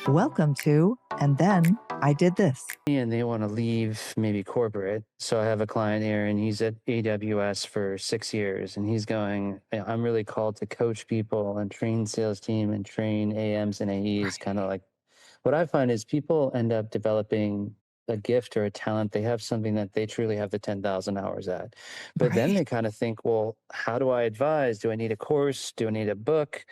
Welcome to, and then I did this. And they want to leave maybe corporate. So I have a client here and he's at AWS for 6 years and he's going, I'm really called to coach people and train sales team and train AMs and AEs. Kind of like what I find is people end up developing a gift or a talent. They have something that they truly have the 10,000 hours at. But then Right, they kind of think, well, how do I advise? Do I need a course? Do I need a book?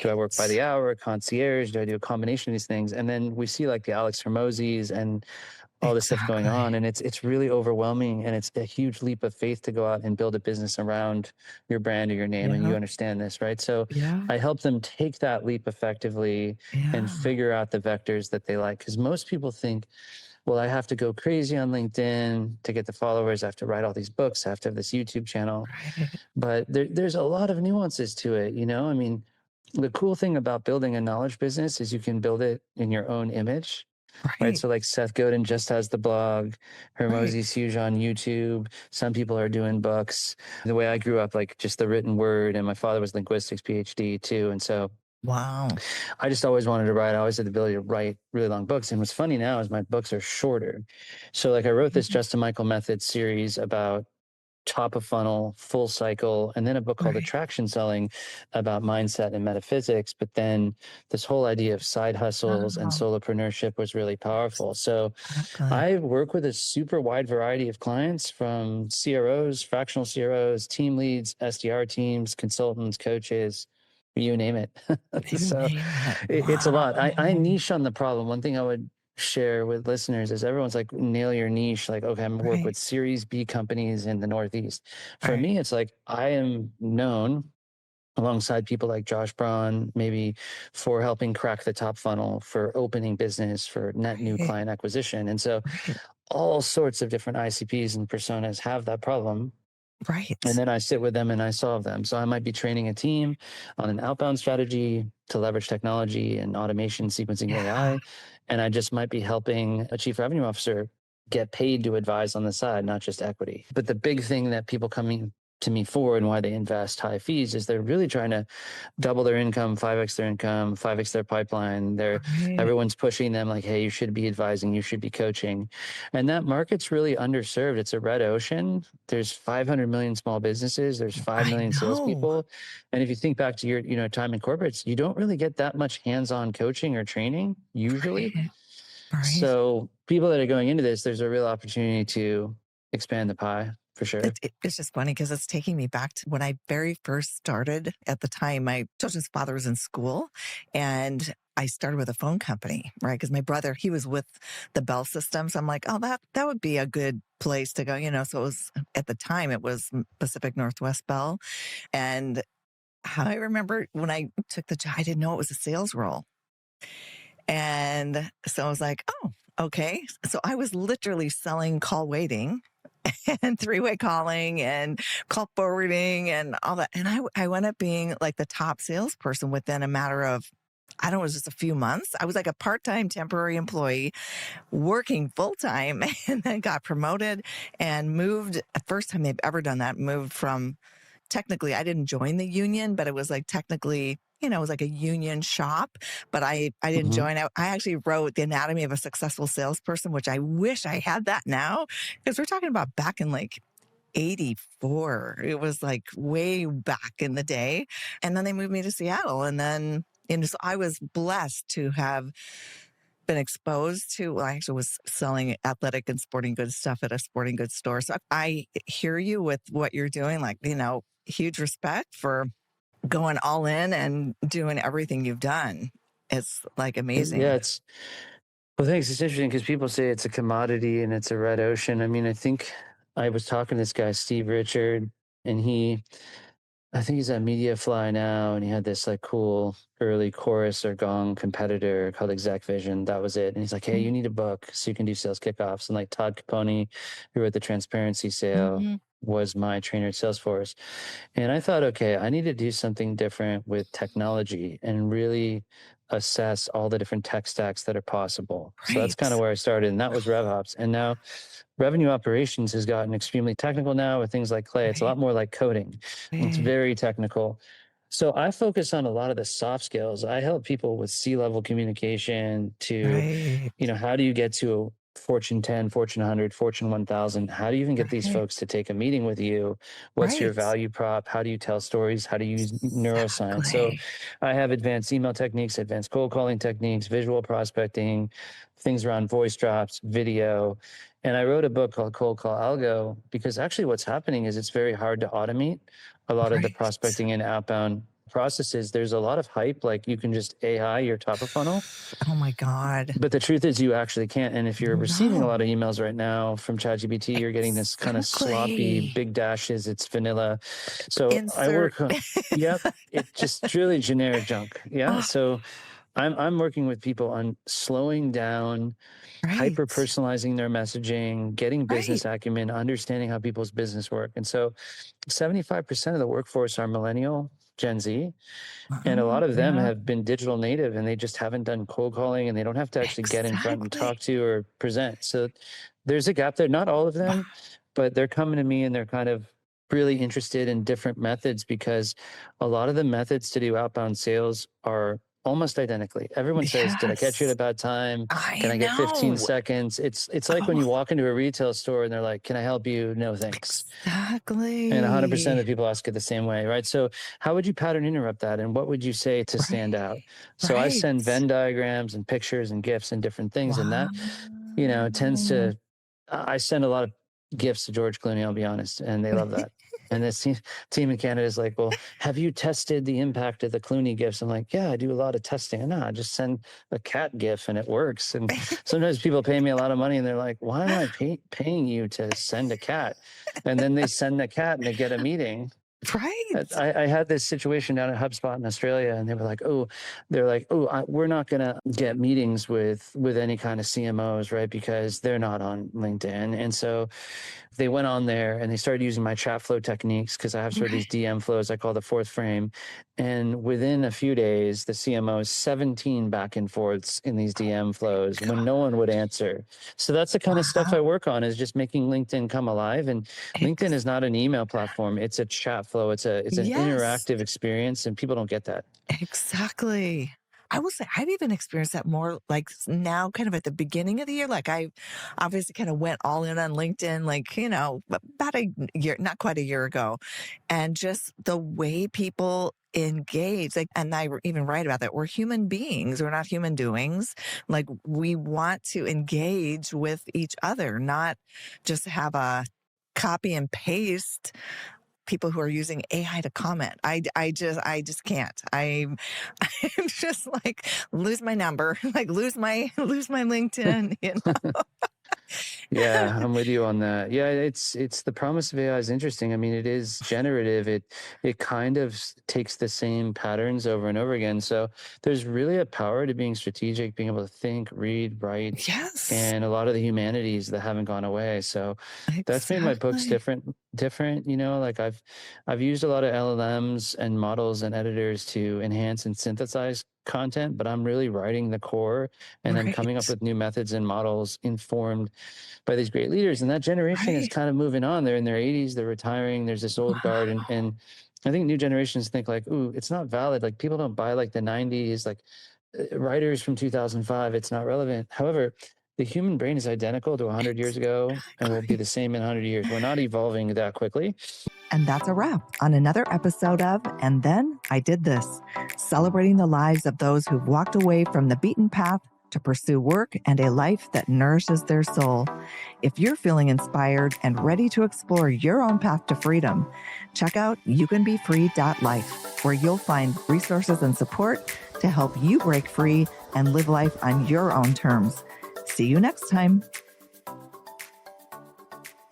Do I work by right. the hour, concierge? Do I do a combination of these things? And then we see like the Alex Hermosis and all this stuff going Exactly. on, and it's really overwhelming, and it's a huge leap of faith to go out and build a business around your brand or your name, and you Yeah, understand this, right? So yeah, I help them take that leap effectively and yeah. figure out the vectors that they like, because most people think, well, I have to go crazy on LinkedIn to get the followers, I have to write all these books, I have to have this YouTube channel. Right, But there's a lot of nuances to it, I mean, the cool thing about building a knowledge business is you can build it in your own image, right? right, So like Seth Godin just has the blog, right. Hermosi's huge on YouTube. Some people are doing books. The way I grew up, like just the written word, and my father was linguistics PhD too. And so Wow. I just always wanted to write. I always had the ability to write really long books. And what's funny now is my books are shorter. So like I wrote this Mhm. Justin Michael Method series about top of funnel, full cycle, and then a book called Right, Attraction Selling about mindset and metaphysics. But then this whole idea of side hustles and wow, solopreneurship was really powerful. So exactly. I work with a super wide variety of clients, from CROs, fractional CROs, team leads, SDR teams, consultants, coaches, you name it. You So name it. it's a Wow. lot. I niche on the problem. One thing I would share with listeners is everyone's like, nail your niche. Like, okay, I'm gonna work Right, with Series B companies in the Northeast. For right. me, it's like I am known alongside people like Josh Braun, maybe for helping crack the top funnel, for opening business, for net new Right, client acquisition. And so right, all sorts of different ICPs and personas have that problem. And right. then I sit with them and I solve them. So I might be training a team on an outbound strategy to leverage technology and automation, sequencing Yeah, AI. And I just might be helping a chief revenue officer get paid to advise on the side, not just equity. But the big thing that people coming to me for and why they invest high fees is they're really trying to double their income, 5x their pipeline. right. Everyone's pushing them like, hey, you should be advising, you should be coaching. And that market's really underserved. It's a red ocean. There's 500 million small businesses. There's 5 I million know. salespeople. And if you think back to your, time in corporates, you don't really get that much hands-on coaching or training usually. Right, right. So people that are going into this, there's a real opportunity to expand the pie for sure. It's just funny because it's taking me back to when I very first started. At the time, my children's father was in school, and I started with a phone company, right? Because my brother, he was with the Bell system. So I'm like, oh, that would be a good place to go. So it was, at the time, it was Pacific Northwest Bell. And how I remember when I took the job, I didn't know it was a sales role. And so I was like, oh, okay. So I was literally selling call waiting and three-way calling and call forwarding and all that. And I went up being like the top salesperson within a matter of, I don't know, it was just a few months. I was like a part-time temporary employee working full-time, and then got promoted and moved. First time they've ever done that, moved from, technically, I didn't join the union, but it was like technically, it was like a union shop, but I didn't Mhm. join. I actually wrote The Anatomy of a Successful Salesperson, which I wish I had that now, because we're talking about back in like 84. It was like way back in the day. And then they moved me to Seattle. And then, so I was blessed to have been exposed to, well, I actually was selling athletic and sporting goods stuff at a sporting goods store. So I hear you with what you're doing, like, huge respect for going all in and doing everything you've done. It's like Yeah, amazing. well, thanks. It's interesting because people say it's a commodity and it's a red ocean. I mean, I think I was talking to this guy, Steve Richard, and I think he's at Mediafly now, and he had this like cool early chorus or gong competitor called Exec Vision. That was it. And he's like, hey, you need a book so you can do sales kickoffs. And like Todd Capone, who wrote the Transparency Sale, Mm-hmm. was my trainer at Salesforce. And I thought, okay, I need to do something different with technology and really assess all the different tech stacks that are possible. So that's kind of Right. where I started, and that was RevOps. And now revenue operations has gotten extremely technical now with things like Clay. It's a Right. lot more like coding. It's Right. very technical. So I focus on a lot of the soft skills. I help people with C-level communication to, Right. how do you get to a Fortune 10, Fortune 100, Fortune 1000? How do you even get these Right. folks to take a meeting with you? What's your Right. value prop? How do you tell stories? How do you use neuroscience? So Exactly. I have advanced email techniques, advanced cold calling techniques, visual prospecting, things around voice drops, video. And I wrote a book called Cold Call Algo because actually what's happening is it's very hard to automate a lot of the Right. prospecting and outbound processes. There's a lot of hype, like you can just AI your top of funnel, Oh my God. but the truth is you actually can't. And if you're receiving a lot No. of emails right now from ChatGPT, you're getting this kind of sloppy Exactly. big dashes. It's vanilla. So I Insert. work on, yep, it's just really generic junk. Yeah. Oh, So I'm working with people on slowing down, hyper right. personalizing their messaging, getting Right. business acumen, understanding how people's business work. And so 75% of the workforce are millennial, Gen Z, and a lot of them Yeah. have been digital native and they just haven't done cold calling and they don't have to actually get in front and Exactly. talk to or present. So there's a gap there. Not all of Wow. them, but they're coming to me and they're kind of really interested in different methods because a lot of the methods to do outbound sales are almost identically. Everyone says, "Did I catch you at Yes. a bad time? Can I I get 15 know. seconds?" It's like when Oh, you walk into a retail store and they're like, "Can I help you?" "No, thanks." And 100% exactly. of the people ask it the same way, right? So, how would you pattern interrupt that? And what would you say to stand Right. out? So, I Right. send Venn diagrams and pictures and GIFs and different things. And Wow. that, tends to, I send a lot of gifts to George Clooney, I'll be honest, and they love that. And this team in Canada is like, well, have you tested the impact of the Clooney gifts? I'm like, yeah, I do a lot of testing. No, I just send a cat gif and it works. And sometimes people pay me a lot of money and they're like, why am I paying you to send a cat? And then they send the cat and they get a meeting. Right. I had this situation down at HubSpot in Australia, and they were like, "Oh, we're not gonna get meetings with any kind of CMOs, right? Because they're not on LinkedIn." And so they went on there and they started using my chat flow techniques because I have sort of these Right. DM flows I call the fourth frame. And within a few days, the CMO's 17 back and forths in these DM flows when no one would answer. So that's the kind of stuff Wow. I work on is just making LinkedIn come alive. And LinkedIn Ex- is not an email platform. It's a chat flow. It's an yes. interactive experience and people don't get that. Exactly. I will say I've even experienced that more like now, kind of at the beginning of the year. Like I obviously kind of went all in on LinkedIn, like, about a year, not quite a year ago. And just the way people engage, like, and even write about that. We're human beings, we're not human doings. Like we want to engage with each other, not just have a copy and paste people who are using AI to comment. I just can't. I'm just like lose my number, like lose my LinkedIn. Yeah, I'm with you on that. Yeah, it's the promise of AI is interesting. I mean, it is generative. It kind of takes the same patterns over and over again. So there's really a power to being strategic, being able to think, read, write, Yes, and a lot of the humanities that haven't gone away. So that's made my books exactly. different, like I've used a lot of LLMs and models and editors to enhance and synthesize content, but I'm really writing the core and then coming up Right, with new methods and models informed by these great leaders. And that generation is right. kind of moving on. They're in their 80s, they're retiring. There's this old guard. Wow. And I think new generations think like, ooh, it's not valid. Like people don't buy like the 90s, like writers from 2005. It's not relevant. However, the human brain is identical to 100 years ago and will be Exactly. the same in 100 years. We're not evolving that quickly. And that's a wrap on another episode of And Then I Did This, celebrating the lives of those who've walked away from the beaten path to pursue work and a life that nourishes their soul. If you're feeling inspired and ready to explore your own path to freedom, check out youcanbefree.life, where you'll find resources and support to help you break free and live life on your own terms. See you next time.